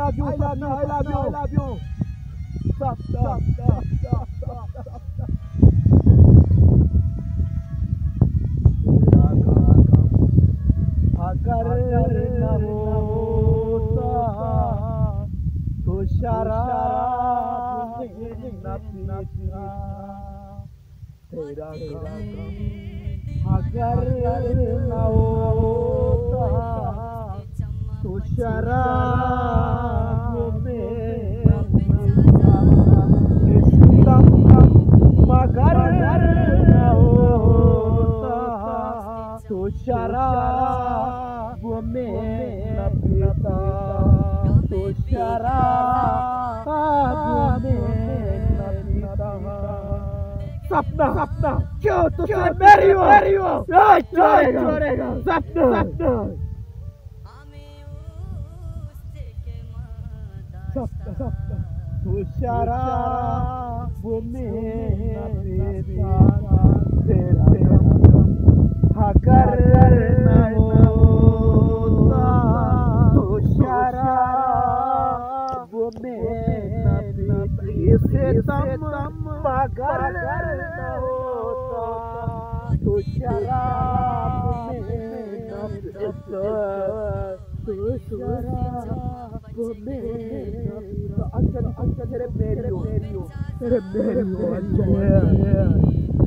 love you, Sapna, I love you, I love you. Sapna, अगर न होता तो शराब न पीता तेरा अगर न होता तो शराब में न पीता मगर न होता तो शराब में न पीता तो शराब में न पीता सपना सपना क्यों तुझसे मेरी हो छोड़ेगा सपना सपना तो शराब में न पीता तेरा अगर न होता तो शराब में न पीते मगर न होता तो शराब में न पीता तो शराब में न पीता अंजलि तेरे मेरी हो अंजलि